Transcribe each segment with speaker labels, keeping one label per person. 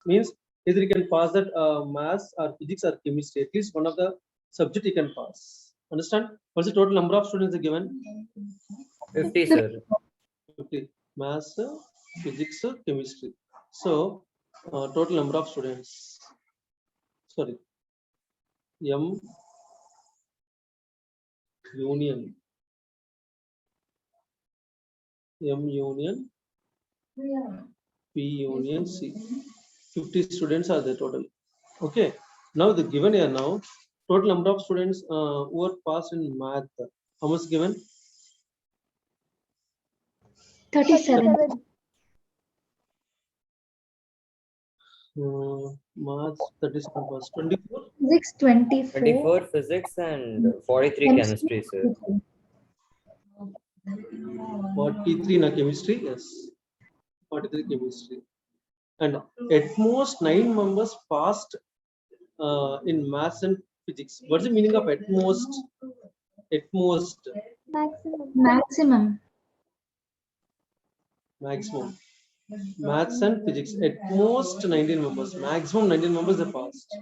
Speaker 1: Means either you can pass that maths or physics or chemistry. At least one of the subject you can pass. Understand? What's the total number of students given?
Speaker 2: 50, sir.
Speaker 1: 50. Maths, physics, chemistry. So total number of students. Sorry. M union. M union. P union C. 50 students are there total. Okay. Now the given here now total number of students who are passed in math. How much given?
Speaker 3: 37.
Speaker 1: Maths 37 plus 24.
Speaker 3: Physics 24.
Speaker 2: 24 physics and 43 chemistry, sir.
Speaker 1: 43 in a chemistry, yes. 43 chemistry. And at most 9 members passed in maths and physics. What's the meaning of at most? At most.
Speaker 3: Maximum.
Speaker 1: Maximum. Maths and physics. At most 19 members. Maximum 19 members are passed.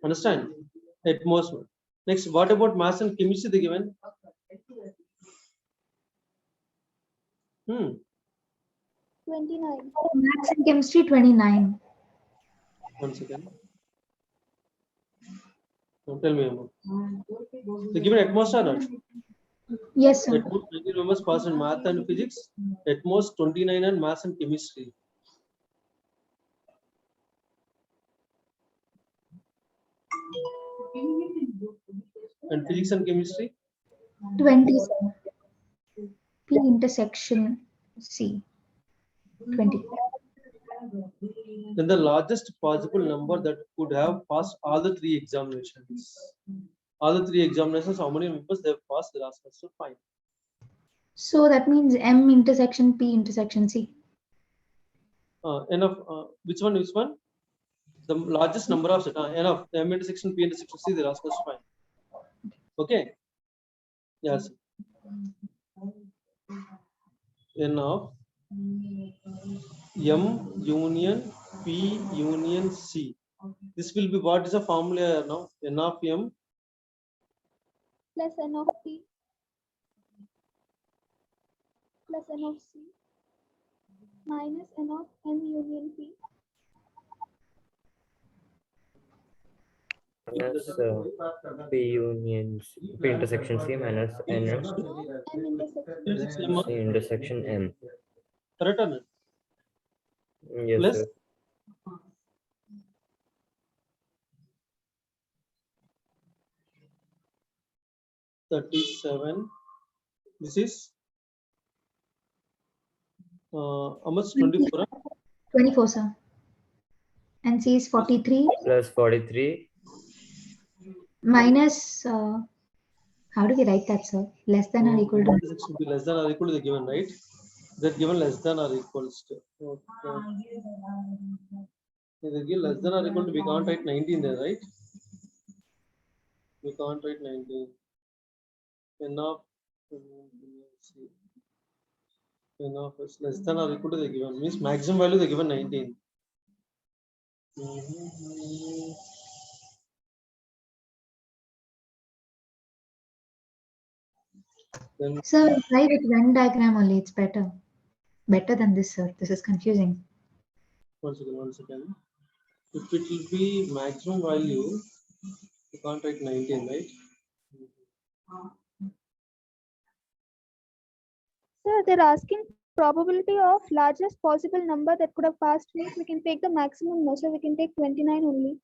Speaker 1: Understand? At most. Next, what about maths and chemistry they given?
Speaker 3: 29. Maths and chemistry 29.
Speaker 1: One second. Don't tell me about. They given at most or not?
Speaker 3: Yes, sir.
Speaker 1: At most 19 members passed in math and physics. At most 29 in maths and chemistry. And physics and chemistry?
Speaker 3: 20. P intersection C. 20.
Speaker 1: Then the largest possible number that could have passed all the 3 examinations. All the 3 examinations, how many members they have passed, they asked us to find.
Speaker 3: So that means M intersection P intersection C.
Speaker 1: Enough. Which one? The largest number of set. Enough. M intersection P intersection C, they asked us to find. Okay. Yes. Enough. M union P union C. This will be what is the formula now? N of M
Speaker 4: plus N of P plus N of C minus N of M union P
Speaker 2: Minus P union P intersection C minus N
Speaker 4: M intersection
Speaker 2: C intersection M.
Speaker 1: correct or not?
Speaker 2: Yes,
Speaker 1: Plus
Speaker 2: sir.
Speaker 1: $37. This is how much? 24.
Speaker 3: 24, sir. And C is 43
Speaker 2: Plus 43.
Speaker 3: minus. How do we write that, sir? Less than or equal to?
Speaker 1: It should be less than or equal to the given, right? That given less than or equals to. Okay. If they give less than or equal to, we can't write 19 there, right? We can't write 19. N of N of is less than or equal to the given, means maximum value they given 19. Then
Speaker 3: Sir, try with Venn diagram only. It's better. Better than this, sir. This is confusing.
Speaker 1: one second. If it will be maximum value, you can't write 19, right?
Speaker 4: Sir, they're asking probability of largest possible number that could have passed means we can take the maximum no, so we can take 29 only.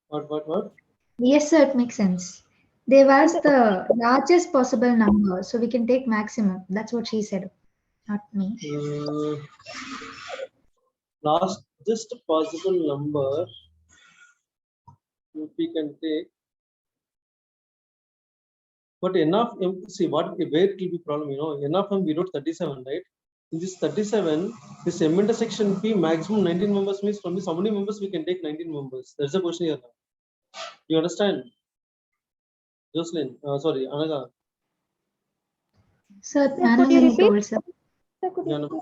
Speaker 1: What?
Speaker 3: Yes, sir. It makes sense. They've asked the largest possible number, so we can take maximum. That's what she said, not me.
Speaker 1: Largest possible number, if we can take. But enough, see what where it will be problem, enough we wrote 37, right? In this 37, this M intersection P maximum 19 members means from this how many members we can take 19 members? That's the question here. You understand? Jocelyn, sorry, Anaga.
Speaker 3: Sir,
Speaker 4: Could you
Speaker 3: manually
Speaker 4: repeat?
Speaker 3: told, sir.
Speaker 4: Sir, could you
Speaker 1: Jana,
Speaker 4: repeat?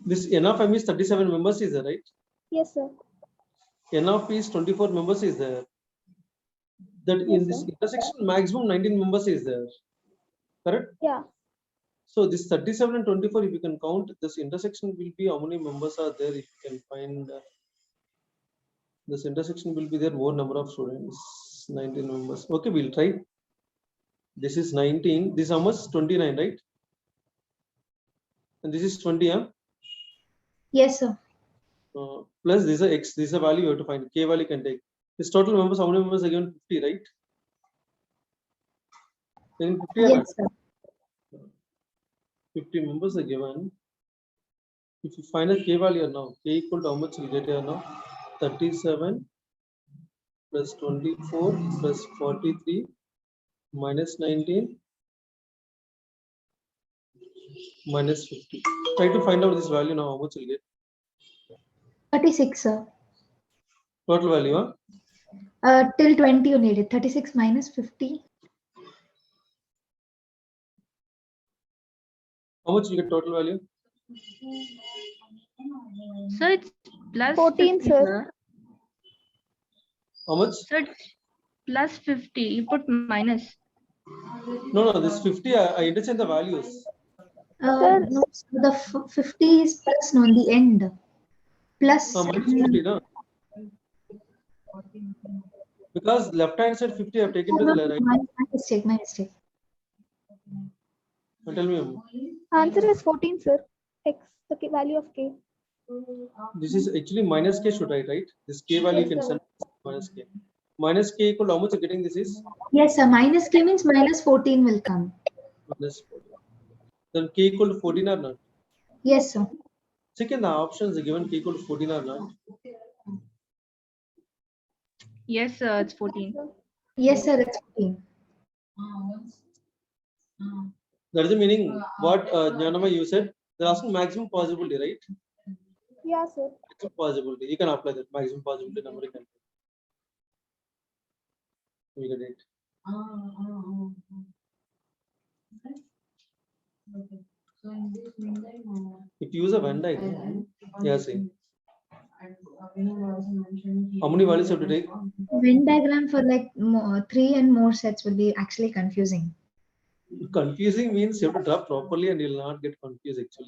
Speaker 1: this N of M is 37 members is there, right?
Speaker 4: Yes, sir.
Speaker 1: N of P is 24 members is there. That in
Speaker 4: Yes,
Speaker 1: this
Speaker 4: sir.
Speaker 1: intersection, maximum 19 members is there. Correct?
Speaker 4: Yeah.
Speaker 1: So this 37 and 24, if you can count, this intersection will be how many members are there? If you can find this intersection will be there more number of students, 19 members. Okay, we'll try. This is 19. This is how much? 29, right? And this is 20.
Speaker 3: Yes, sir.
Speaker 1: Plus this is a x. This is a value you have to find. K value can take. This total members. How many members are given? 50, right? Then 50 or not?
Speaker 3: Yes, sir.
Speaker 1: 50 members are given. If you find a K value now, K equal to how much you get here now? 37 plus 24 plus 43 minus 19 minus 50. Try to find out this value now, how much you get.
Speaker 3: 36, sir.
Speaker 1: Total value, huh?
Speaker 3: Till 20 you need it. 36 minus 50.
Speaker 1: How much you get total value?
Speaker 5: So it's plus
Speaker 4: 14,
Speaker 5: 50,
Speaker 4: sir.
Speaker 1: How much?
Speaker 5: So it's plus 50. You put minus.
Speaker 1: No, this 50, I interchange the values.
Speaker 4: Sir.
Speaker 3: No, so the 50 is plus no in the end. Plus.
Speaker 1: Minus 50, no? Because left hand side 50 I have taken to the right.
Speaker 3: My mistake, my mistake.
Speaker 1: Tell me,
Speaker 4: Answer is 14, sir. X, the value of K.
Speaker 1: this is actually minus K should write, right? This K value you can send minus K. Minus K equal to how much you're getting this is?
Speaker 3: Yes, sir. Minus K means minus 14 will come.
Speaker 1: Minus 14. Then K equal to 14 or not?
Speaker 3: Yes, sir.
Speaker 1: Check in the options given K equal to 14 or not.
Speaker 5: Yes, sir, it's 14.
Speaker 3: Yes, sir. It's 14.
Speaker 1: That is the meaning. What Jnanama you said, they're asking maximum possibility, right?
Speaker 4: Yeah, sir.
Speaker 1: Maximum possibility. You can apply that maximum possibility number. You can. We get it. If you use a Venn diagram, yeah, see. How many values have to take?
Speaker 3: Venn diagram for like 3 and more sets will be actually confusing.
Speaker 1: Confusing means you have to draw properly and you'll not get confused actually.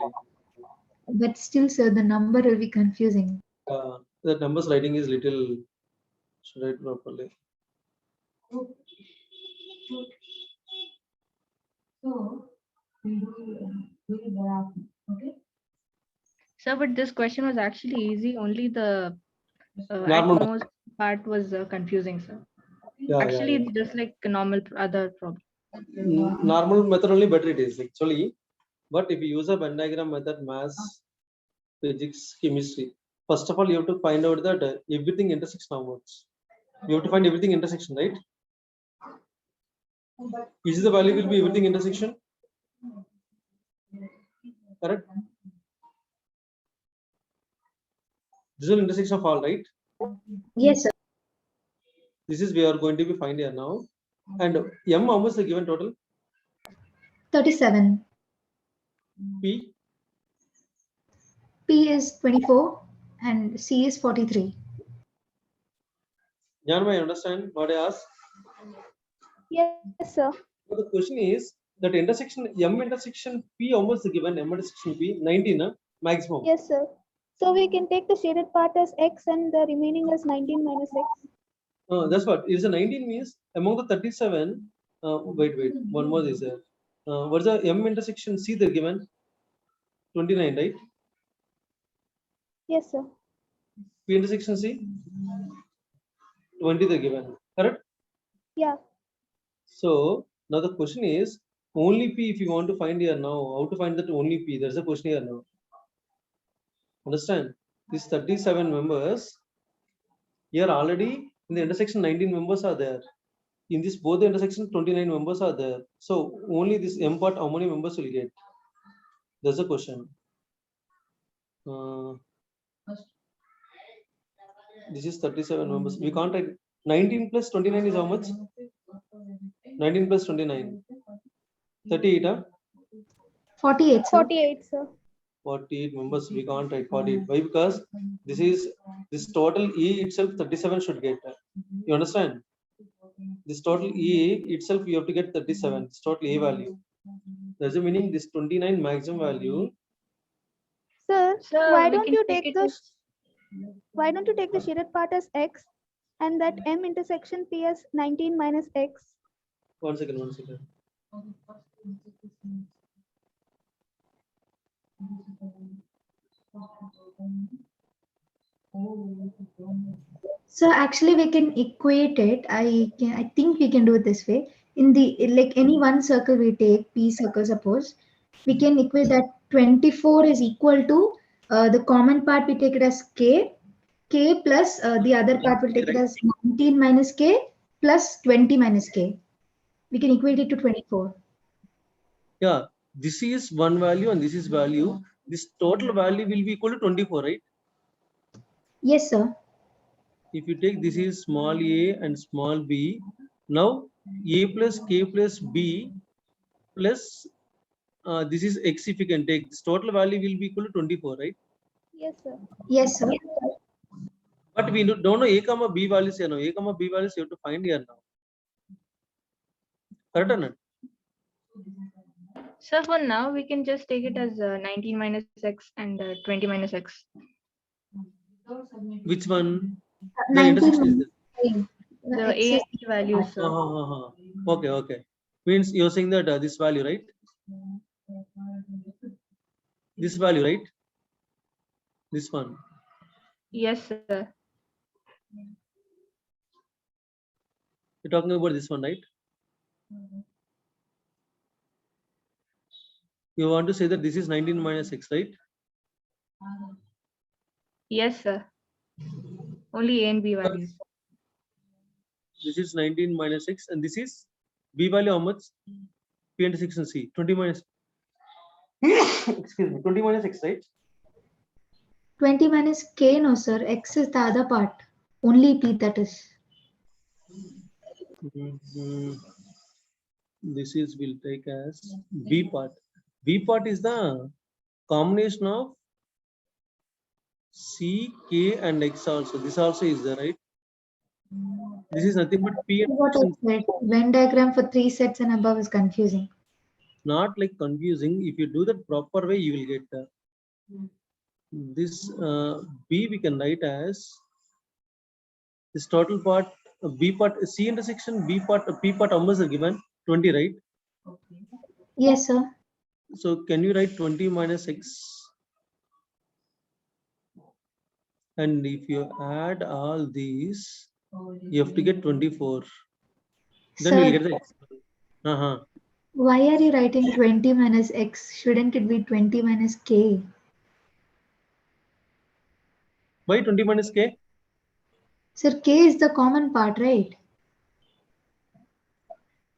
Speaker 3: But still, sir, the number will be confusing.
Speaker 1: The numbers writing is little, should write properly.
Speaker 5: Sir, but this question was actually easy. Only the at
Speaker 1: Normal.
Speaker 5: most part was confusing, sir.
Speaker 1: Yeah,
Speaker 5: Actually,
Speaker 1: yeah,
Speaker 5: it's just like a normal other problem.
Speaker 1: yeah. Normal method only better it is actually. But if you use a Venn diagram method, maths, physics, chemistry, first of all, you have to find out that everything intersects downwards. You have to find everything intersection, right? Is the value will be everything intersection? Correct? This is an intersection of all, right?
Speaker 3: Yes, sir.
Speaker 1: This is we are going to be find here now. And M, how much is the given total?
Speaker 3: 37.
Speaker 1: P,
Speaker 3: P is 24 and C is 43.
Speaker 1: Jan, I understand what I asked.
Speaker 4: Yes, sir.
Speaker 1: But the question is that intersection M intersection P, how much is given? M intersection P 19 maximum.
Speaker 4: Yes, sir. So we can take the shaded part as X and the remaining as 19 minus X.
Speaker 1: That's what is a 19 means among the 37. Wait, one more is there. What's the M intersection C they're given? 29, right?
Speaker 4: Yes, sir.
Speaker 1: P intersection C 20 they're given, correct?
Speaker 4: Yeah.
Speaker 1: So now the question is only P if you want to find here now, how to find that only P? There's a question here now. Understand? These 37 members here already in the intersection 19 members are there. In this both the intersection 29 members are there. So only this M part how many members will get? There's a question. This is 37 members. We can't write 19 plus 29 is how much? 19 plus 29. 38, huh?
Speaker 3: 48, sir.
Speaker 4: 48, sir.
Speaker 1: 48 members, we can't write 48. Why? Because this total E itself 37 should get. You understand? This total E itself you have to get 37. This total A value. That's the meaning this 29 maximum value.
Speaker 4: Sir,
Speaker 5: Sir,
Speaker 4: why
Speaker 5: we
Speaker 4: don't
Speaker 5: can
Speaker 4: you
Speaker 5: take
Speaker 4: take
Speaker 5: it as
Speaker 4: the shaded part as x and that M intersection P as 19 minus x?
Speaker 1: 1 second, 1 second.
Speaker 3: So actually we can equate it. I think we can do it this way. In the like any one circle we take, P circle suppose, we can equate that 24 is equal to the common part we take it as K plus the other part will take it as 19 minus K plus 20 minus K. We can equate it to 24.
Speaker 1: Yeah, this is one value and this is value. This total value will be equal to 24, right?
Speaker 3: Yes, sir.
Speaker 1: If you take this is small a and small b, now a plus k plus b plus this is x. If you can take this total value will be equal to 24, right?
Speaker 4: Yes, sir.
Speaker 3: Yes, sir.
Speaker 1: But we don't know a comma b values here now. A comma b values you have to find here now. Correct or not?
Speaker 5: So for now, we can just take it as 19 minus x and 20 minus x.
Speaker 1: Which one? The
Speaker 3: 19
Speaker 1: intersection is
Speaker 3: minus
Speaker 1: there.
Speaker 3: K.
Speaker 5: The
Speaker 3: X
Speaker 5: A
Speaker 3: is
Speaker 5: and B values, sir.
Speaker 1: Okay, okay. Means you're saying that this value, right? This value, right? This one.
Speaker 5: Yes, sir.
Speaker 1: You're talking about this one, right? You want to say that this is 19 minus x, right?
Speaker 5: Yes, sir. Only A and B values.
Speaker 1: This is 19 minus x, and this is b value how much? P intersection C. 20 minus. Excuse me. 20 minus x, right?
Speaker 3: 20 minus K, no, sir. X is the other part. Only P that is.
Speaker 1: This is will take as B part. B part is the combination of C, K, and X also. This also is there, right? This is nothing but P
Speaker 3: What I
Speaker 1: intersection.
Speaker 3: said, Venn diagram for 3 sets and above is confusing.
Speaker 1: Not like confusing. If you do that proper way, you will get this B we can write as this total part B part C intersection B part P part numbers are given 20, right?
Speaker 3: Yes, sir.
Speaker 1: So can you write 20 minus x? And if you add all these, you have to get 24. Then
Speaker 3: Sir,
Speaker 1: we'll get the x.
Speaker 3: why are you writing 20 minus X? Shouldn't it be 20 minus K?
Speaker 1: Why 20 minus k?
Speaker 3: Sir, K is the common part, right?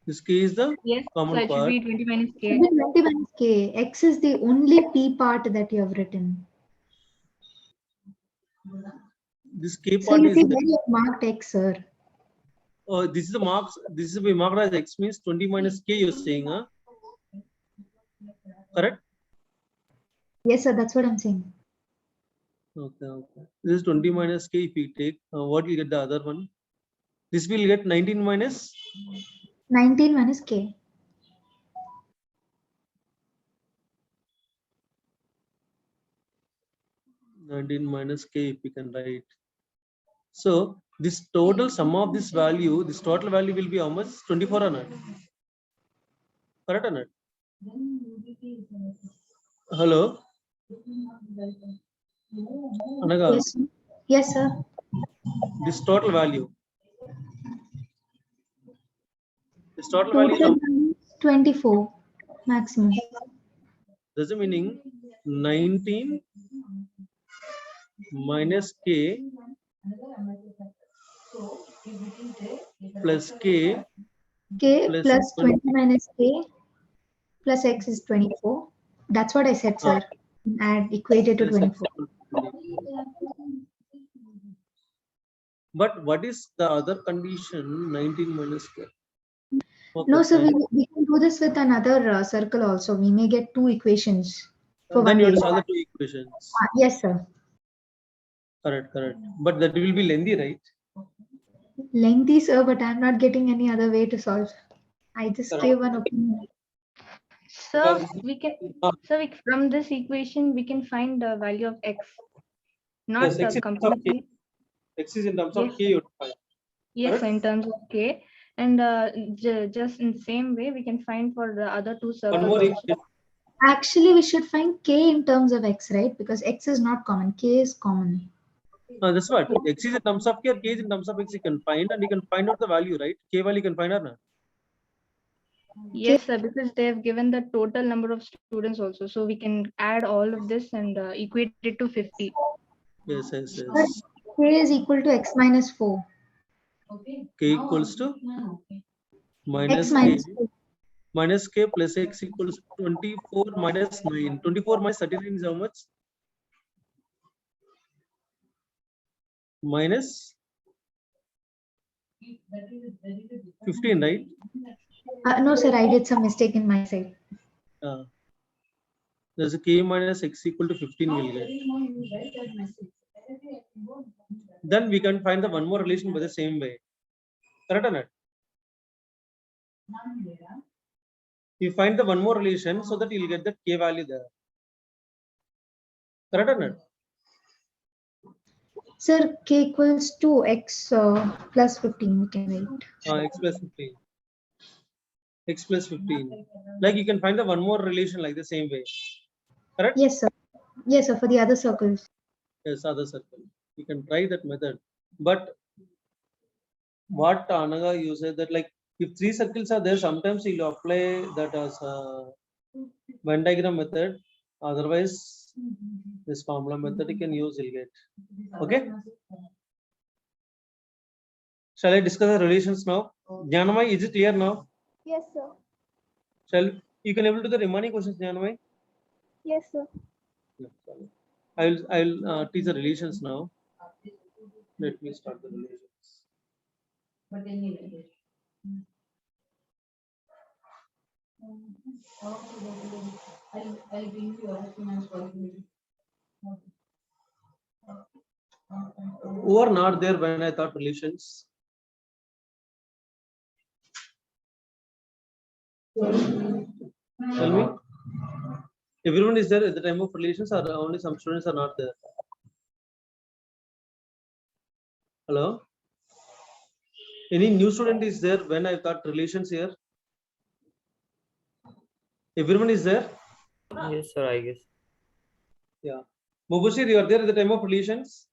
Speaker 1: This k is the
Speaker 5: Yes, so
Speaker 1: common
Speaker 5: it should
Speaker 1: part.
Speaker 5: be 20 minus
Speaker 3: Should
Speaker 5: K.
Speaker 3: be 20 minus K. X is the only P part that you have written.
Speaker 1: This k
Speaker 3: So
Speaker 1: part
Speaker 3: you
Speaker 1: is
Speaker 3: see
Speaker 1: the,
Speaker 3: where you have marked X, sir.
Speaker 1: this is the marks. This is we marked as x means 20 minus k. You're saying, correct?
Speaker 3: Yes, sir. That's what I'm saying.
Speaker 1: Okay, okay. This is 20 minus k. If we take, what will get the other one? This will get 19 minus
Speaker 3: 19 minus K.
Speaker 1: minus k. If we can write. So this total sum of this value, this total value will be how much? 24 or not? Correct or not? Hello? Anaga,
Speaker 3: Yes, sir. Yes, sir.
Speaker 1: this total value. This total value is
Speaker 3: Total
Speaker 1: how-
Speaker 3: value is 24 maximum.
Speaker 1: does it meaning 19 minus k plus k
Speaker 3: K
Speaker 1: plus
Speaker 3: plus 20 minus K plus X is 24. That's what I said, sir. Add equated to
Speaker 1: plus
Speaker 3: 24.
Speaker 1: But what is the other condition? 19 minus k. Okay,
Speaker 3: No, sir,
Speaker 1: fine.
Speaker 3: we can do do this with another circle also. We may get two equations for
Speaker 1: Then
Speaker 3: one
Speaker 1: you have to
Speaker 3: area.
Speaker 1: solve the two equations.
Speaker 3: Yes, sir.
Speaker 1: Correct. But that will be lengthy, right?
Speaker 3: Lengthy, sir, but I'm not getting any other way to solve. I just
Speaker 1: Correct.
Speaker 3: gave one opinion.
Speaker 5: So
Speaker 1: Because-
Speaker 5: we can,
Speaker 1: Ah.
Speaker 5: so from this equation, we can find the value of x, not
Speaker 1: Yes, x in terms of
Speaker 5: completely.
Speaker 1: X is in terms of
Speaker 5: Yes.
Speaker 1: k. You have to find.
Speaker 5: Yes,
Speaker 1: Correct.
Speaker 5: in terms of k, and just in the same way, we can find for the other two circles.
Speaker 1: One more
Speaker 5: also.
Speaker 1: equation.
Speaker 3: Actually, we should find k in terms of x, right? Because x is not common. K is common.
Speaker 1: That's what x is in terms of k or k is in terms of x. You can find and you can find out the value, right? K value you can find or not.
Speaker 5: Yes, sir, because they have given the total number of students also, so we can add all of this and equate it to 50.
Speaker 1: Yes.
Speaker 3: K is equal to x minus 4.
Speaker 1: K equals to minus
Speaker 3: X
Speaker 1: k.
Speaker 3: minus 4.
Speaker 1: Minus k plus x equals 24 minus 9. 24 minus 39 is how much? Minus 15, right?
Speaker 3: No, sir, I did some mistake in my side.
Speaker 1: There's a k minus x equal to 15 will get. Then we can find the one more relation by the same way. Correct or not? You find the one more relation so that you'll get the k value there. Correct or not?
Speaker 3: Sir, k equals to x plus 15. We can write.
Speaker 1: X plus 15. X plus 15. Like you can find the one more relation like the same way. Correct?
Speaker 3: Yes, sir. Yes, sir, for the other circles.
Speaker 1: Yes, other circle. You can try that method. But what Anaga you said that like if three circles are there, sometimes you'll apply that as a Venn diagram method. Otherwise, this formula method you can use, you'll get. Okay. Shall I discuss the relations now? Jnanamai, is it clear now?
Speaker 4: Yes, sir.
Speaker 1: Shall you can able to do the remaining questions, Jnanamai?
Speaker 4: Yes, sir.
Speaker 1: I'll teach the relations now. Let me start the relations. Who are not there when I thought relations? Tell me. Everyone is there at the time of relations, or only some students are not there? Hello? Any new student is there when I thought relations here? Everyone is there?
Speaker 2: Yes, sir, I guess.
Speaker 1: Yeah. Mubashir, you are there at the time of relations?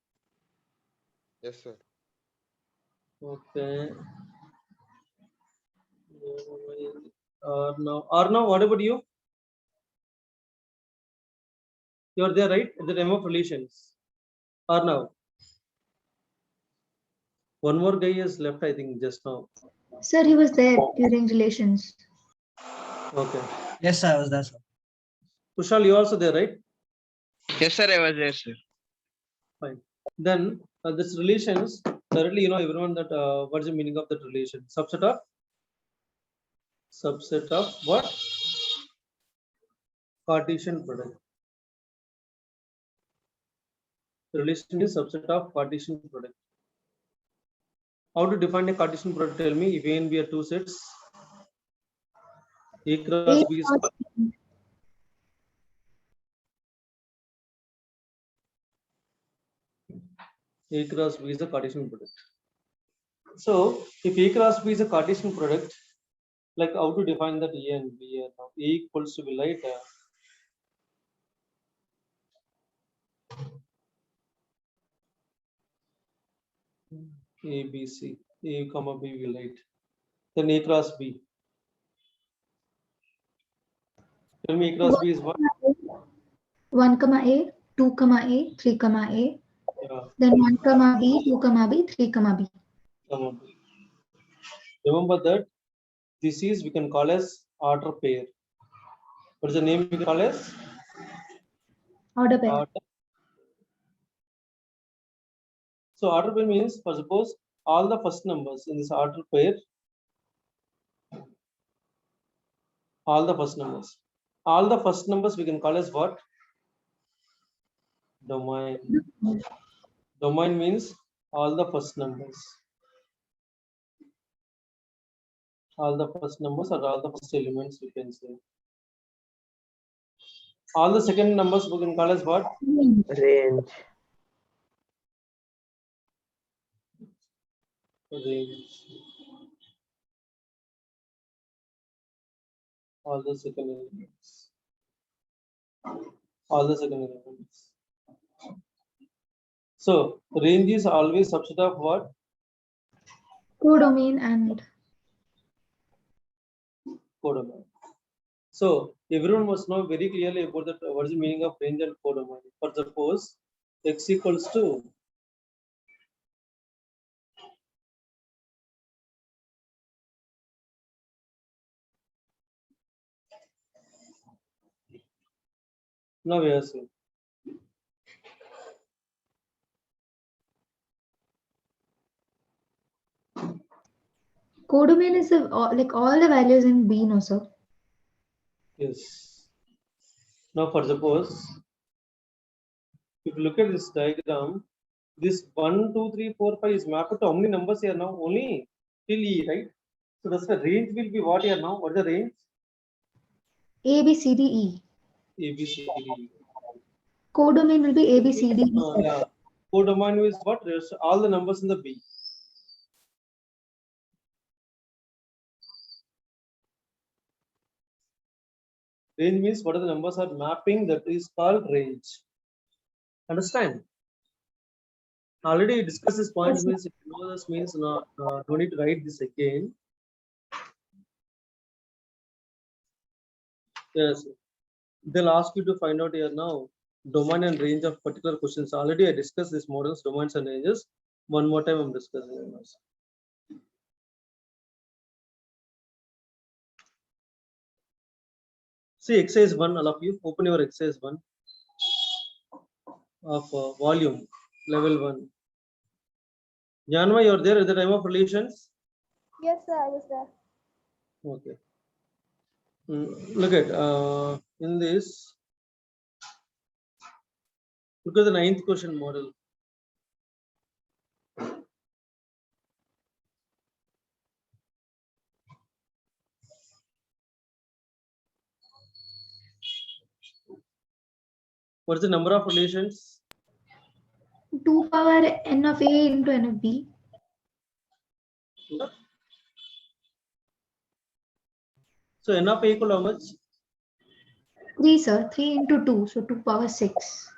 Speaker 6: Yes, sir.
Speaker 1: Okay. Arnav, what about you? You are there, right? At the time of relations. Arnav. One more guy has left, I think, just now.
Speaker 3: Sir, he was there during relations.
Speaker 1: Okay.
Speaker 7: Yes, I was there, sir.
Speaker 1: Kushal, you also there, right?
Speaker 6: Yes, sir, I was there, sir.
Speaker 1: Fine. Then this relations, directly you know everyone that what is the meaning of that relation? Subset of what? Cartesian product. The relation is subset of Cartesian product. How to define a Cartesian product? Tell me. If A and B are two sets, A cross B is what? A cross B is a Cartesian product. So if A cross B is a Cartesian product, like how to define that A and B? Now A equals to be like A, B, C. A comma B will write. Then A cross B. Tell me A cross B is what?
Speaker 3: 1 comma A, 2 comma A, 3 comma A.
Speaker 1: Yeah,
Speaker 3: Then 1 comma B, 2 comma B, 3 comma B.
Speaker 1: comma B. Remember that this is we can call as order pair. What is the name we can call as?
Speaker 3: Order pair.
Speaker 1: Order. So order pair means, for suppose all the first numbers in this order pair All the first numbers. All the first numbers we can call as what? Domain. Domain means all the first numbers. All the first numbers or all the first elements we can say. All the second numbers we can call as what?
Speaker 2: Range.
Speaker 1: Range. All the second elements. All the second elements. So range is always subset of what?
Speaker 3: Codomain and
Speaker 1: Codomain. So everyone must know very clearly about that. What is the meaning of range and codomain? For suppose x equals to now we are saying
Speaker 3: codomain is like all the values in B, no sir.
Speaker 1: yes. Now for suppose if you look at this diagram, this 1, 2, 3, 4, 5 is mapped to how many numbers here now? Only till E, right? So that's the range will be what here now? What is the range?
Speaker 3: A, B, C, D, E.
Speaker 1: A, B, C, D, E.
Speaker 3: Codomain will be A, B, C, D, E.
Speaker 1: Yeah. Codomain is what? There's all the numbers in the B. Range means what are the numbers are mapping, that is called range. Understand? Already discussed this point.
Speaker 3: Yes,
Speaker 1: Means if you know this means no need to write this again. Yes, they'll ask you to find out here now domain and range of particular questions. Already I discussed this models, domains and ranges. One more time I'm discussing it. See exercise 1, all of you open your exercise 1 of volume level 1. Janva, you're there at the time of relations?
Speaker 4: Yes, sir, I was there.
Speaker 1: Okay. Look at in this. Look at the 9th question model. What is the number of relations?
Speaker 3: 2 power n of A into n of B.
Speaker 1: So n of A equal how much?
Speaker 3: 3, sir. 3 into 2. So 2 power 6.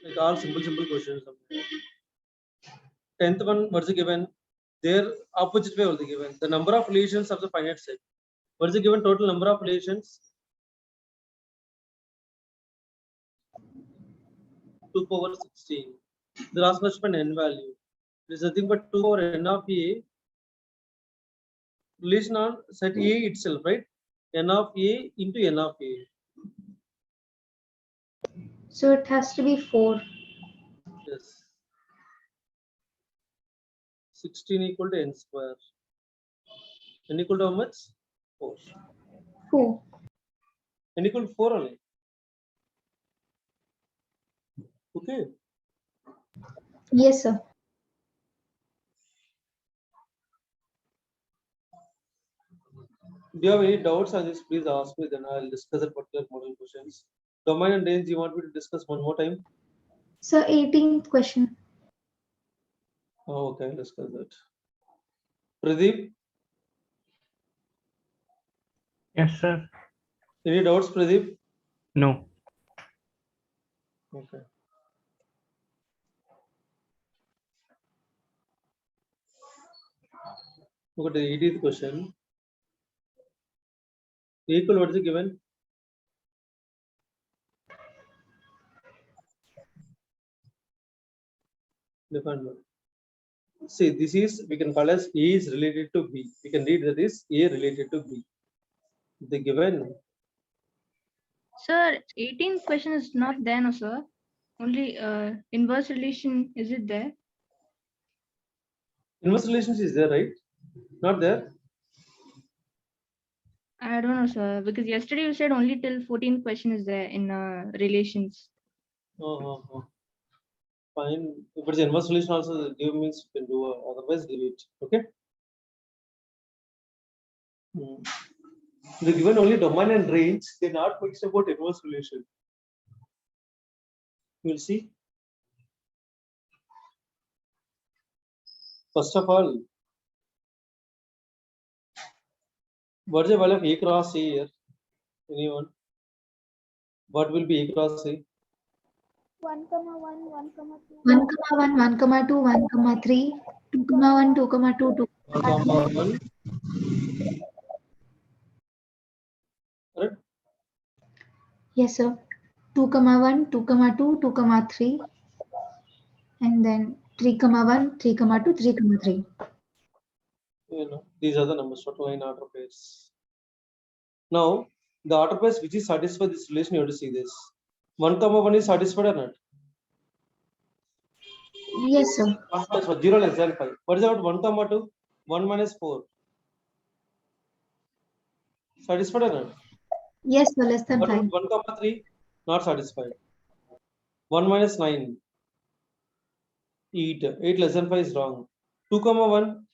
Speaker 1: Like all simple questions. 10th one, what is given? Their opposite way will be given. The number of relations of the finite set. What is the given total number of relations? 2 power 16. The last must be an n value. It is nothing but 2 power n of A. Relation on set A itself, right? N of A into n of A.
Speaker 3: So it has to be 4.
Speaker 1: Yes. 16 equal to n square. N equal to how much? 4.
Speaker 3: 4.
Speaker 1: N equal to 4 only. Okay.
Speaker 3: Yes, sir.
Speaker 1: Do you have any doubts on this? Please ask me, then I'll discuss the particular model questions. Domain and range, you want me to discuss one more time?
Speaker 3: So 18th question.
Speaker 1: Oh, okay, I'll discuss that. Pradeep,
Speaker 2: Yes, sir.
Speaker 1: any doubts, Pradeep?
Speaker 2: No.
Speaker 1: Okay. Look at the 18th question. Equal, what is it given? Define one. See, this is, we can call as A is related to B. We can read that is A related to B. The given.
Speaker 5: Sir, 18th question is not there, no, sir. Only inverse relation, is it there?
Speaker 1: Inverse relations is there, right? Not there?
Speaker 5: I don't know, sir, because yesterday you said only till 14th question is there in relations.
Speaker 1: Oh. Fine. If it's inverse relation also, the give means you can do, otherwise delete. Okay. The given only domain and range, they're not mixed about inverse relation. We'll see. First of all, what is the value of A cross A here? Anyone? What will be A cross A?
Speaker 4: 1, 1, 1, 2.
Speaker 3: 1, 1, 1, 2, 1, 3, 2, 1, 2, 2, 2.
Speaker 1: 1, correct?
Speaker 3: Yes, sir. 2, 1, 2, 2, 2, 3. And then 3, 1, 3, 2, 3, 3.
Speaker 1: You know, these are the numbers, total line order pairs. Now, the order pairs which is satisfied this relation, you have to see this. 1, 1 is satisfied or not?
Speaker 3: Yes, sir.
Speaker 1: 1 plus 1, 0 less than 5. What is about 1, 2? 1 minus 4. Satisfied or not?
Speaker 3: Yes, sir. Less than
Speaker 1: What
Speaker 3: 5.
Speaker 1: about 1, 3? Not satisfied. 1 minus 9. 8. 8 less than 5 is wrong. 2, 1.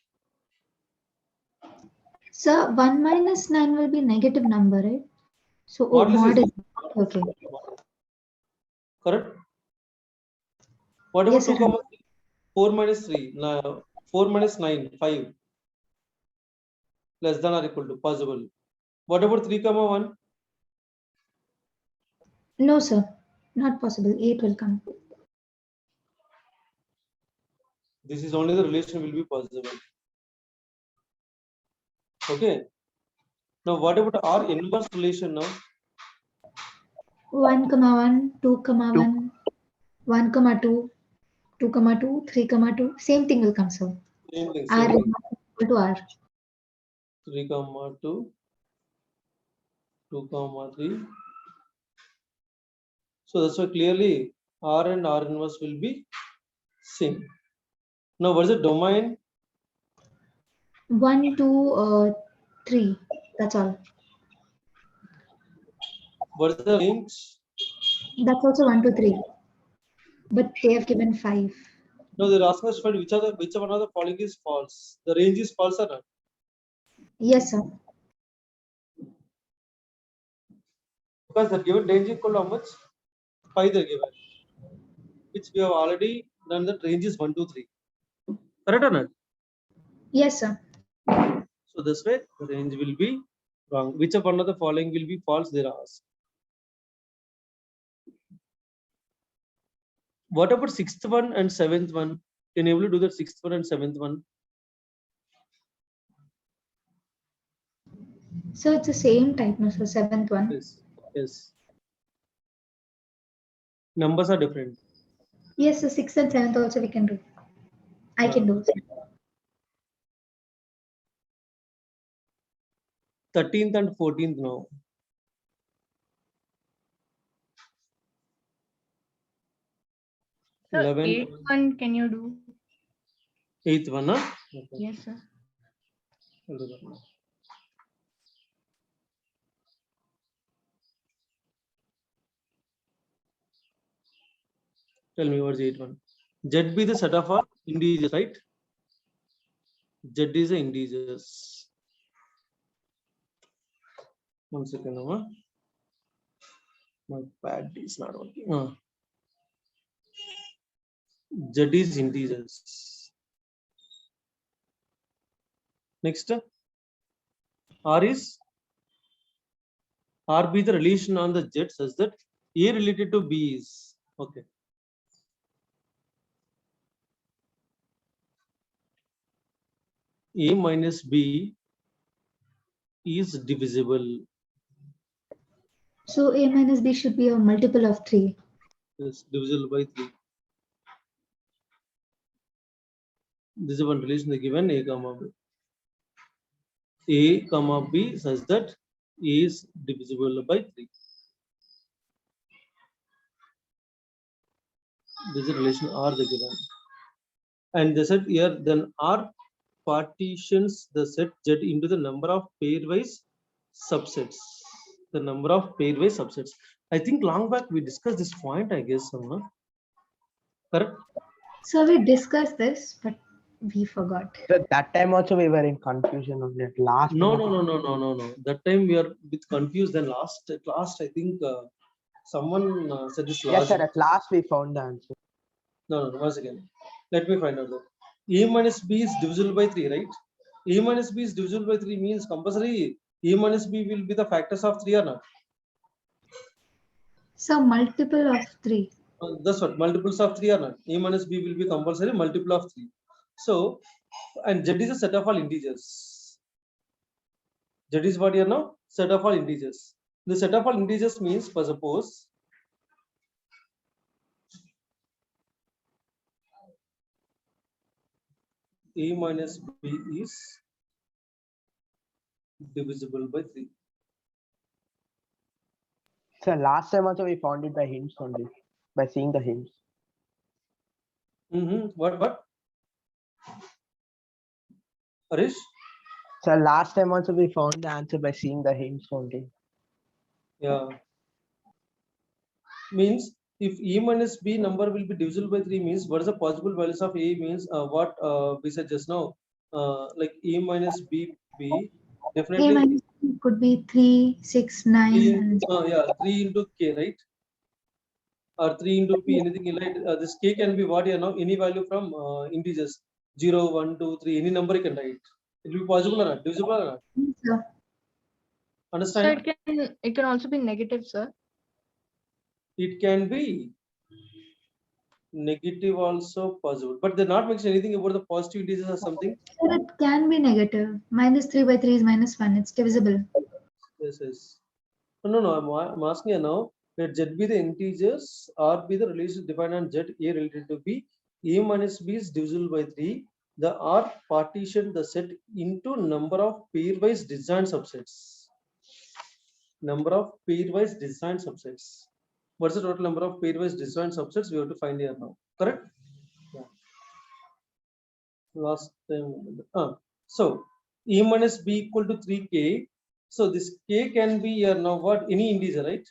Speaker 3: Sir, 1 minus 9 will be negative number, right? So,
Speaker 1: Modulus is
Speaker 3: mod is okay.
Speaker 1: correct. What about
Speaker 3: Yes,
Speaker 1: 2,
Speaker 3: sir.
Speaker 1: 3? 4 minus 3. 4 minus 9. 5. Less than or equal to possible. What about 3, 1?
Speaker 3: No, sir. Not possible. 8 will come.
Speaker 1: This is only the relation will be possible. Okay. Now what about our inverse relation now?
Speaker 3: 1, 1, 2, 1, 1, 2, 2, 2, 3, 2. Same thing will come, sir.
Speaker 1: Same thing.
Speaker 3: R
Speaker 1: Same
Speaker 3: is
Speaker 1: thing.
Speaker 3: equal to R.
Speaker 1: 3, 2, 2, 3. So that's why clearly R and R inverse will be same. Now what is the domain?
Speaker 3: 1, 2, 3. That's all.
Speaker 1: What is the range?
Speaker 3: That's also 1, 2, 3. But they have given 5.
Speaker 1: No, they're asking us to find which one of the following is false. The range is false or not?
Speaker 3: Yes, sir.
Speaker 1: Because the given range equal to how much? 5 they're given. Which we have already done, that range is 1, 2, 3. Correct or not?
Speaker 3: Yes, sir.
Speaker 1: So this way the range will be wrong. Which of one of the following will be false? They are asked. What about 6th one and 7th one? Can you able to do the 6th one and 7th one?
Speaker 3: So it's the same type, no, sir. 7th one.
Speaker 1: Yes. Yes. Numbers are different.
Speaker 3: Yes, so 6th and 7th also we can do. I can do.
Speaker 1: 13th and 14th now.
Speaker 5: So
Speaker 1: 11th,
Speaker 5: 8th one, can you do?
Speaker 1: 8th one, huh? Okay.
Speaker 5: Yes, sir.
Speaker 1: I'll do that now. Tell me what's 8th one. Z be the set of our integers, right? Z is the integers. 1 second, huh? My pad is not working. Z is integers. Next, R is R be the relation on the Z such that A related to B is okay. A minus B is divisible.
Speaker 3: So A minus B should be a multiple of 3.
Speaker 1: Is divisible by 3. This is one relation they given A comma B. A comma B such that A is divisible by 3. This is relation R they given. And they said here then R partitions the set Z into the number of pairwise subsets. The number of pairwise subsets. I think long back we discussed this point, I guess, Samna. Correct?
Speaker 3: So we discussed this, but we forgot.
Speaker 7: So that time also we were in confusion on that last.
Speaker 1: No.
Speaker 7: time.
Speaker 1: That time we are a bit confused. Then last I think someone said this
Speaker 7: Yes,
Speaker 1: logic.
Speaker 7: sir. At last we found the answer.
Speaker 1: No. Once again, let me find out that A minus B is divisible by 3, right? A minus B is divisible by 3 means compulsory A minus B will be the factors of 3 or not?
Speaker 3: So multiple of 3.
Speaker 1: That's what, multiples of 3 or not? A minus B will be compulsory multiple of 3. So, and Z is a set of all integers. Z is what here now? Set of all integers. The set of all integers means, for suppose, A minus B is divisible by 3.
Speaker 7: So last time also we found it by hints only, by seeing the hints.
Speaker 1: What? Harish?
Speaker 7: So last time also we found the answer by seeing the hints only.
Speaker 1: Yeah. Means if A minus B number will be divisible by 3 means what is the possible values of A means what we said just now. Like A minus B
Speaker 3: A
Speaker 1: definitely
Speaker 3: minus B could be 3, 6, 9.
Speaker 1: 3
Speaker 3: And
Speaker 1: into, 3 into K, right? Or 3 into P, anything like this K can be what here now, any value from integers 0, 1, 2, 3, any number you can write. It will be possible or not, divisible or not?
Speaker 3: so
Speaker 5: So
Speaker 1: Understand?
Speaker 5: it can also be negative, sir.
Speaker 1: It can be negative also possible, but they're not mentioning anything about the positive integers or something.
Speaker 3: sir, it can be negative. Minus 3 by 3 is minus 1. It's divisible.
Speaker 1: Yes. No. I'm asking you now. Let Z be the integers, R be the relation defined on Z, A related to B. A minus B is divisible by 3. The R partition the set into number of pairwise disjoint subsets. Number of pairwise disjoint subsets. What's the total number of pairwise disjoint subsets? We have to find here now. Correct? Yeah. Last time. So A minus B equal to 3K. So this K can be here now what? Any integer, right?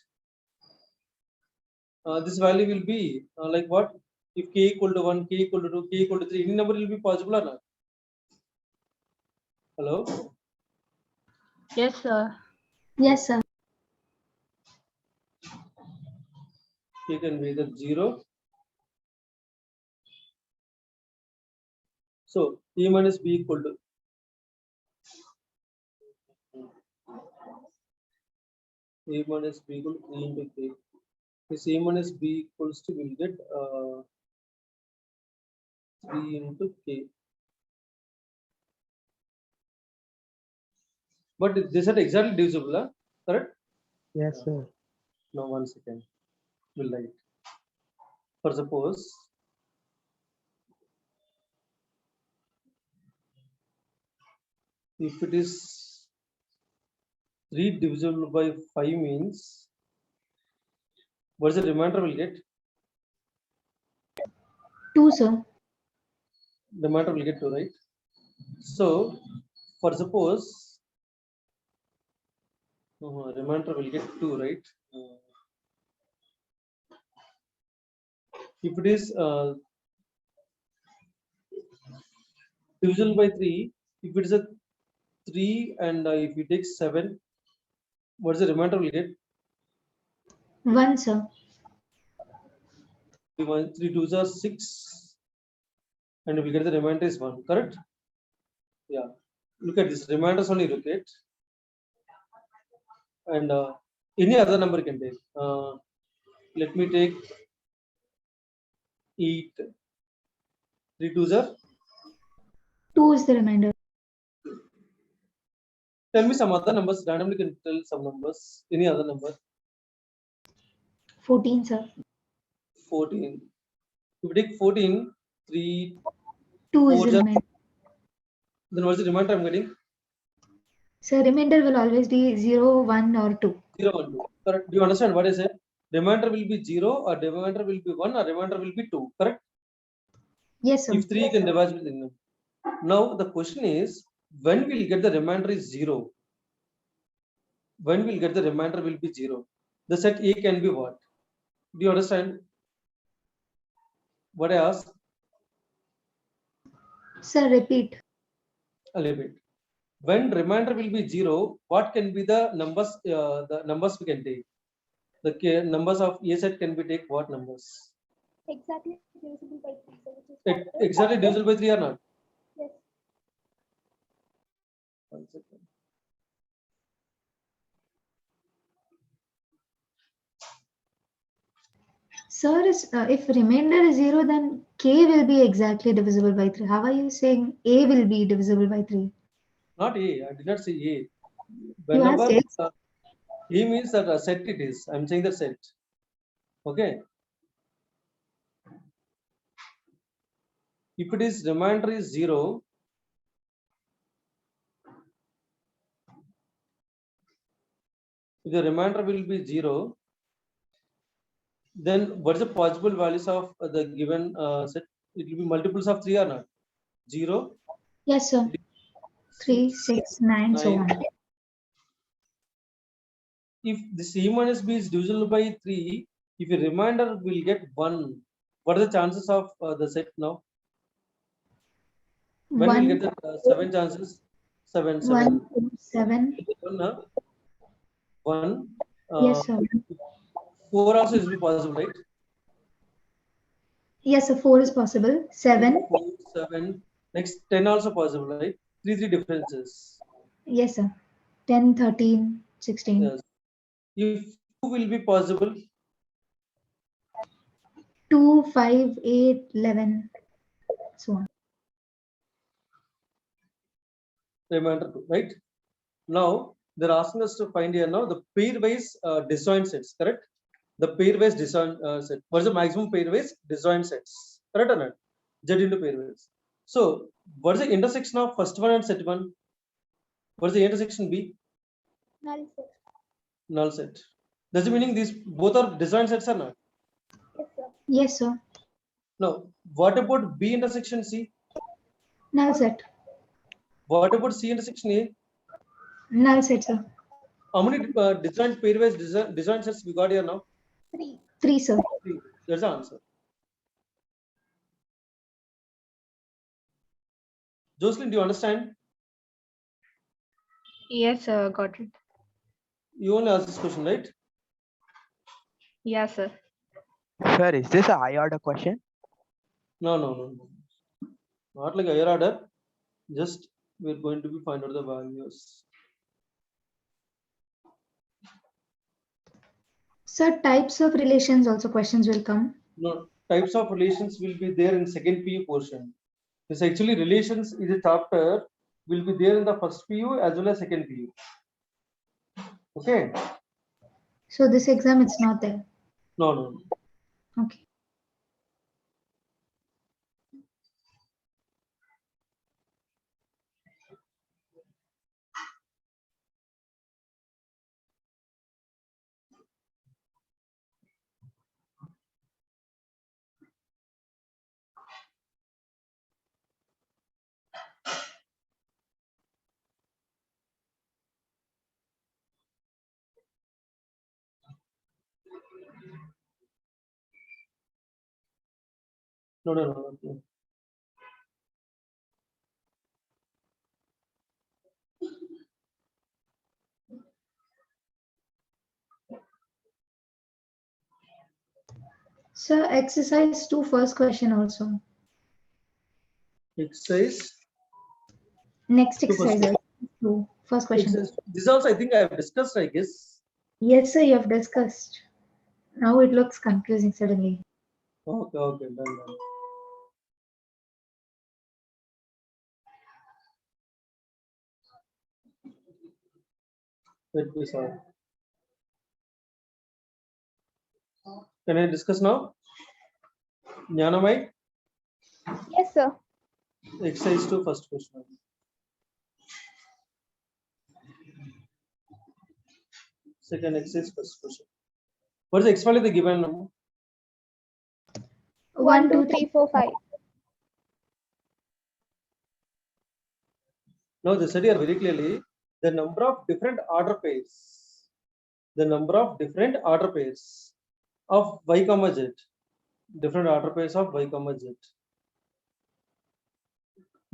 Speaker 1: This value will be like what? If K equal to 1, K equal to 2, K equal to 3, any number will be possible or not? Hello?
Speaker 5: Yes, sir.
Speaker 3: Yes, sir.
Speaker 1: K can be either 0. So A minus B equal to A minus B equal to 3 into K. This A minus B equals to, will get 3 into K. But this are exactly divisible, correct?
Speaker 7: Yes, sir.
Speaker 1: Now 1 second. We'll write. For suppose if it is 3 divisible by 5 means what is the remainder will get?
Speaker 3: 2, sir.
Speaker 1: The remainder will get 2, right? So for suppose remainder will get 2, right? If it is divisible by 3, if it is a 3 and if you take 7, what is the remainder will get?
Speaker 3: 1, sir.
Speaker 1: 3 2s are 6 and we get the remainder is 1, correct? Yeah, look at this, remainders only look at, and any other number you can take. Let me take 8. 3 2s are,
Speaker 3: 2 is the remainder.
Speaker 1: tell me some other numbers, randomly can tell some numbers, any other number.
Speaker 3: 14, sir.
Speaker 1: 14. If we take 14, 3,
Speaker 3: 2 is
Speaker 1: 4
Speaker 3: the
Speaker 1: just-
Speaker 3: remainder.
Speaker 1: then what's the remainder I'm getting?
Speaker 3: So remainder will always be 0, 1 or 2.
Speaker 1: 0, 1, 2. Correct. Do you understand what I said? Remainder will be 0 or remainder will be 1 or remainder will be 2. Correct.
Speaker 3: Yes, sir.
Speaker 1: If 3 you can divide with them. Now the question is, when we'll get the remainder is 0? When we'll get the remainder will be 0? The set A can be what? Do you understand what I asked?
Speaker 3: Sir, repeat.
Speaker 1: A little bit. When remainder will be 0, what can be the numbers? The numbers we can take. The numbers of A set can be take what numbers?
Speaker 4: Exactly divisible by 3. So which is
Speaker 1: Exactly divisible by 3 or not?
Speaker 4: Yes.
Speaker 1: 1 second.
Speaker 3: Sir, if remainder is 0, then K will be exactly divisible by 3. How are you saying A will be divisible by 3?
Speaker 1: Not A. I did not say A.
Speaker 3: You
Speaker 1: Whenever
Speaker 3: asked X.
Speaker 1: A means that a set it is. I'm saying the set. Okay. If it is remainder is 0, if the remainder will be 0, then what is the possible values of the given set? It will be multiples of 3 or not? 0,
Speaker 3: Yes, sir. 3, 6, 9, so
Speaker 1: 9.
Speaker 3: on.
Speaker 1: If this E minus B is divisible by 3, if a remainder will get 1, what are the chances of the set now? When we'll
Speaker 3: 1,
Speaker 1: get the 7 chances? 7, 7.
Speaker 3: 1, 2, 7.
Speaker 1: 1.
Speaker 3: Yes, sir.
Speaker 1: 4 also is possible, right?
Speaker 3: Yes, sir. 4 is possible. 7.
Speaker 1: 4, 7. Next 10 also possible, right? 3 differences.
Speaker 3: Yes, sir. 10, 13, 16.
Speaker 1: Yes. If 2 will be possible,
Speaker 3: 2, 5, 8, 11, so on.
Speaker 1: remainder 2, right? Now they're asking us to find here now the pairwise disjoint sets, correct? The pairwise disjoint set. What is the maximum pairwise disjoint sets? Correct or not? Z into pairwise. So what is the intersection of first one and set one? What is the intersection B?
Speaker 4: null set.
Speaker 1: Null set. Does it meaning these both are disjoint sets or not?
Speaker 4: Yes, sir.
Speaker 3: Yes, sir.
Speaker 1: Now what about B intersection C?
Speaker 3: Null set.
Speaker 1: What about C intersection A?
Speaker 3: Null set, sir.
Speaker 1: How many disjoint pairwise disjoint sets we got here now?
Speaker 4: 3.
Speaker 3: 3, sir.
Speaker 1: 3. That's the answer. Jocelyn, do you understand?
Speaker 5: Yes, sir, got it.
Speaker 1: You only asked this question, right?
Speaker 5: Yeah, sir.
Speaker 7: Sir, is this a high order question?
Speaker 1: No. Not like higher order. Just we're going to be find out the values.
Speaker 3: Sir, types of relations also questions will come.
Speaker 1: No, types of relations will be there in second PU portion. This actually relations is a chapter will be there in the first PU as well as second PU. Okay?
Speaker 3: So this exam, it's not there.
Speaker 1: No.
Speaker 3: Okay.
Speaker 1: No.
Speaker 3: Sir, exercise 2, first question also.
Speaker 1: Exercise.
Speaker 3: Next
Speaker 1: Two first
Speaker 3: exercise. 2, first question.
Speaker 1: This also I think I have discussed, I guess.
Speaker 3: Yes, sir, you have discussed. Now it looks confusing suddenly.
Speaker 1: Okay, done. Wait, please, sorry. Can I discuss now? Jnanamai,
Speaker 4: Yes, sir.
Speaker 1: exercise 2, first question. Second exercise, first question. What is the X value they given now?
Speaker 4: 1, 2, 3, 4, 5.
Speaker 1: Now they said here very clearly the number of different order pairs. The number of different order pairs of y comma z. Different order pairs of y comma z.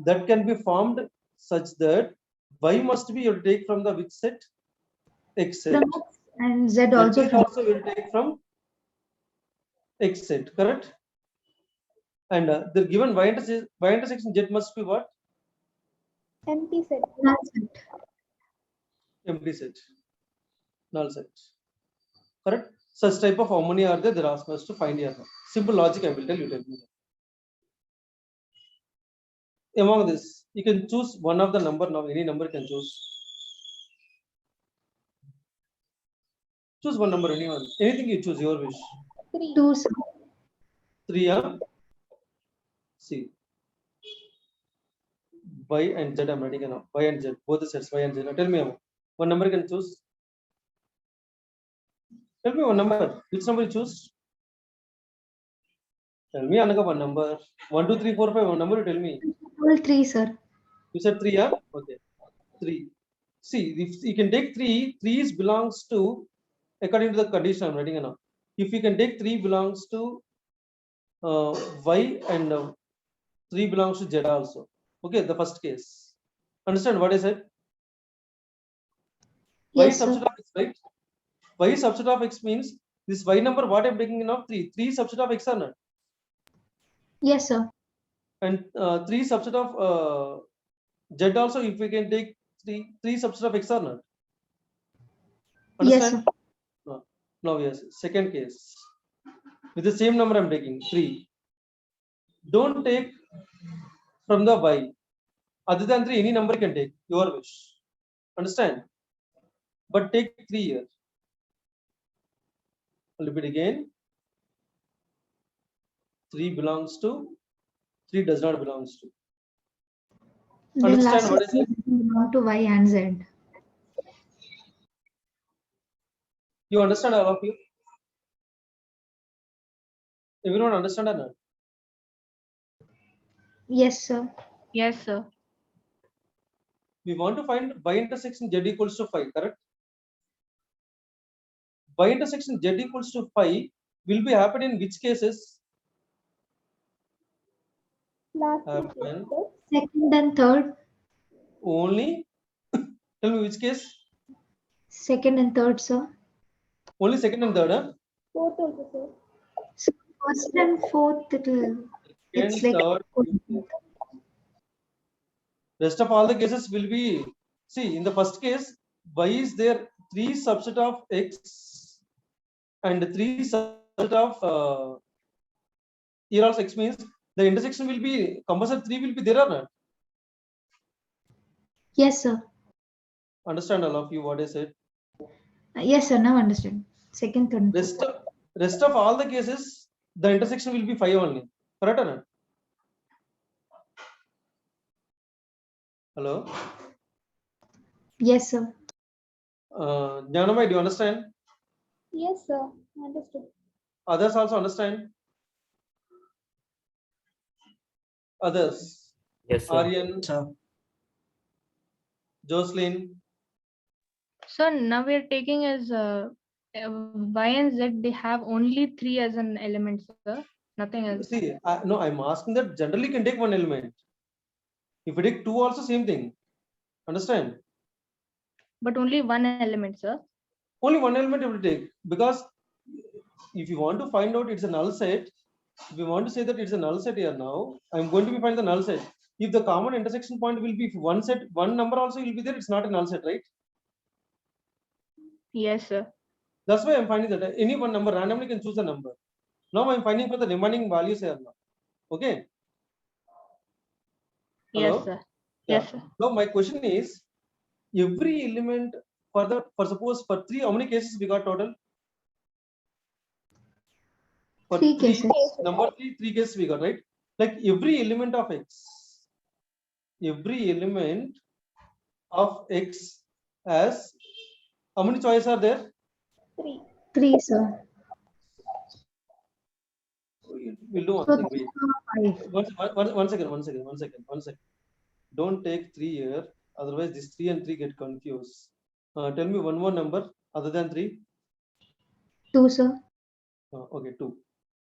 Speaker 1: That can be formed such that y must be you take from the which set? X set.
Speaker 3: From X and Z
Speaker 1: Z
Speaker 3: also
Speaker 1: is
Speaker 3: from
Speaker 1: also will take from X set, correct? And the given y intersection Z must be what?
Speaker 4: Empty set.
Speaker 3: null set.
Speaker 1: Empty set. Null set. Correct? Such type of how many are there? They're asking us to find here. Simple logic I will tell you. Among this, you can choose one of the number now. Any number you can choose. Choose one number, anyone. Anything you choose, your wish.
Speaker 4: 3.
Speaker 3: 2, sir.
Speaker 1: 3, see. Y and Z, I'm writing now. Y and Z, both the sets, Y and Z. Now tell me one number you can choose. Tell me one number. Which number you choose? Tell me another one number. 1, 2, 3, 4, 5. One number you tell me.
Speaker 3: All 3, sir.
Speaker 1: You said 3, Okay. 3. See, if you can take 3, 3 belongs to, according to the condition I'm writing now. If you can take 3 belongs to Y and 3 belongs to Z also. Okay, the first case. Understand what I said? Y
Speaker 3: Yes, sir.
Speaker 1: subset of X, right? Y subset of X means this Y number, what I'm taking now, 3. 3 subset of X or not?
Speaker 3: Yes, sir.
Speaker 1: And 3 subset of Z also, if we can take 3 subset of X or not?
Speaker 3: Yes,
Speaker 1: Understand?
Speaker 3: sir.
Speaker 1: Now, yes, second case. With the same number I'm taking, 3. Don't take from the Y. Other than 3, any number can take, your wish. Understand? But take 3 here. I'll repeat again. 3 belongs to, 3 does not belongs to.
Speaker 3: Then
Speaker 1: Understand
Speaker 3: last
Speaker 1: what I said?
Speaker 3: belong to Y and Z.
Speaker 1: You understand all of you? Everyone understand or not?
Speaker 3: Yes, sir.
Speaker 5: Yes, sir.
Speaker 1: We want to find y intersection Z equals to 5, correct? Y intersection Z equals to 5 will be happen in which cases?
Speaker 4: Last 2
Speaker 1: Happen
Speaker 4: cases.
Speaker 3: Second and third.
Speaker 1: only, tell me which case?
Speaker 3: Second and third, sir.
Speaker 1: Only second and third, huh?
Speaker 4: 4th also, sir.
Speaker 3: So first and fourth, it's
Speaker 1: Second,
Speaker 3: like
Speaker 1: third, rest of all the cases will be, see, in the first case, Y is there 3 subset of X and 3 subset of here also X means the intersection will be compulsory 3 will be there or not?
Speaker 3: yes, sir.
Speaker 1: Understand all of you what I said?
Speaker 3: Yes, sir. Now understand. Second, third, and fourth.
Speaker 1: Rest of all the cases, the intersection will be 5 only. Correct or not? Hello?
Speaker 3: Yes, sir.
Speaker 1: Jnanamai, do you understand?
Speaker 4: Yes, sir. Understood.
Speaker 1: Others also understand? Others?
Speaker 2: Yes, sir.
Speaker 1: Aryan, Jocelyn,
Speaker 5: So now we are taking as Y and Z, they have only 3 as an element, sir. Nothing else.
Speaker 1: see, no, I'm asking that generally can take one element. If you take 2 also same thing. Understand?
Speaker 5: But only one element, sir.
Speaker 1: Only one element it will take, because if you want to find out it's a null set, if you want to say that it's a null set here now, I'm going to be find the null set. If the common intersection point will be if one set, one number also will be there, it's not a null set, right?
Speaker 5: Yes, sir.
Speaker 1: That's why I'm finding that any one number randomly can choose a number. Now I'm finding for the remaining values here now. Okay. Hello?
Speaker 5: Yes, sir.
Speaker 1: Yeah.
Speaker 5: Yes, sir.
Speaker 1: Now my question is, every element for suppose for 3, how many cases we got total? For
Speaker 3: 3 cases.
Speaker 1: Number 3 cases we got, right? Like every element of X has, how many choices are there?
Speaker 4: 3.
Speaker 3: 3, sir.
Speaker 1: We'll do one
Speaker 3: So
Speaker 1: thing. Wait.
Speaker 3: 5.
Speaker 1: One second. Don't take 3 here. Otherwise, this 3 and 3 get confused. Tell me one more number other than 3.
Speaker 3: 2, sir.
Speaker 1: Okay, 2.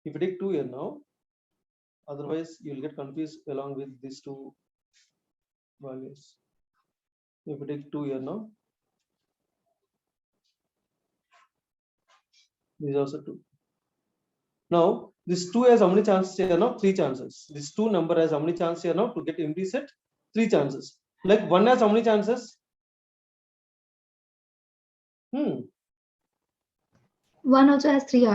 Speaker 1: If you take 2 here now, otherwise you will get confused along with these two values. If you take 2 here now, this is also 2. Now, this 2 has how many chances here now? 3 chances. This 2 number has how many chances here now to get empty set? 3 chances. Like 1 has how many chances?
Speaker 3: 1 also has 3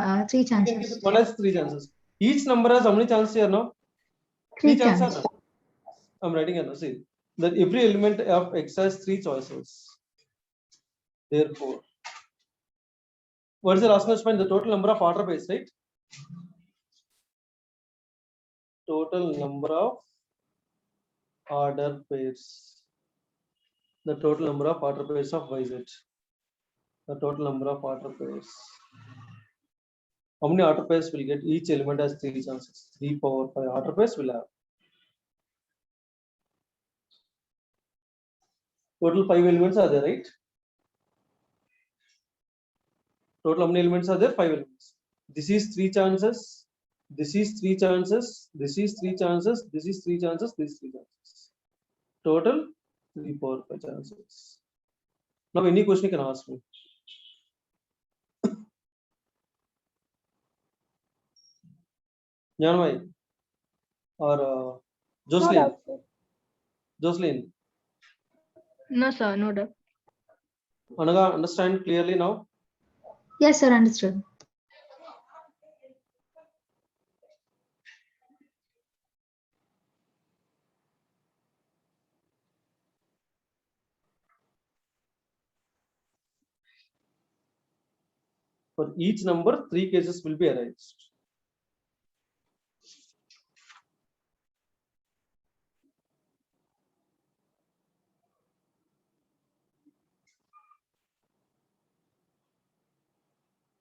Speaker 3: chances.
Speaker 1: 1 has 3 chances. Each number has how many chances here now?
Speaker 3: 3
Speaker 1: chances.
Speaker 3: chances.
Speaker 1: I'm writing here now. See that every element of X has 3 choices. Therefore, what is the last find the total number of order pairs, right? Total number of order pairs. The total number of order pairs of YZ. The total number of order pairs. How many order pairs will get? Each element has 3 chances. 3 power 5 order pairs will have. Total 5 elements are there, right? Total how many elements are there? 5 elements. This is 3 chances. This is 3 chances. This is 3 chances. This is 3 chances. This is 3 chances. Total 3 power 5 chances. Now any question you can ask me. Janmai or
Speaker 4: No
Speaker 1: Jocelyn.
Speaker 4: doubt, sir.
Speaker 1: Jocelyn.
Speaker 5: No, sir, no doubt.
Speaker 1: Anaga, understand clearly now?
Speaker 3: Yes, sir, understood.
Speaker 1: For each number, 3 cases will be arranged.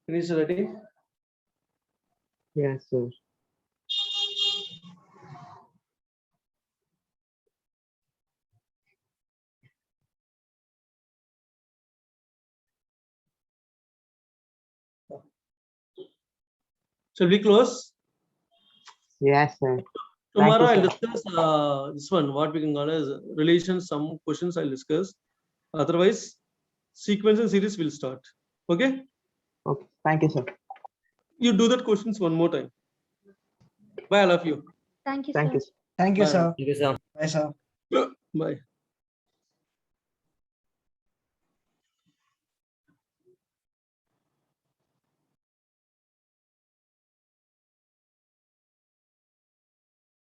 Speaker 1: Finish writing?
Speaker 7: Yes, sir.
Speaker 1: Shall we close?
Speaker 7: Yes, sir.
Speaker 1: Tomorrow
Speaker 7: Thank
Speaker 1: I'll
Speaker 7: you,
Speaker 1: discuss this one, what we can call as relations, some questions I'll discuss. Otherwise, sequence and series will start. Okay?
Speaker 7: Okay. Thank you, sir.
Speaker 1: You do that questions one more time. Bye, all of you.
Speaker 4: Thank you,
Speaker 7: Thank
Speaker 4: sir.
Speaker 7: you, sir.
Speaker 8: Thank you,
Speaker 1: Bye.
Speaker 8: sir.
Speaker 2: Thank you, sir.
Speaker 8: Bye, sir.
Speaker 1: Bye.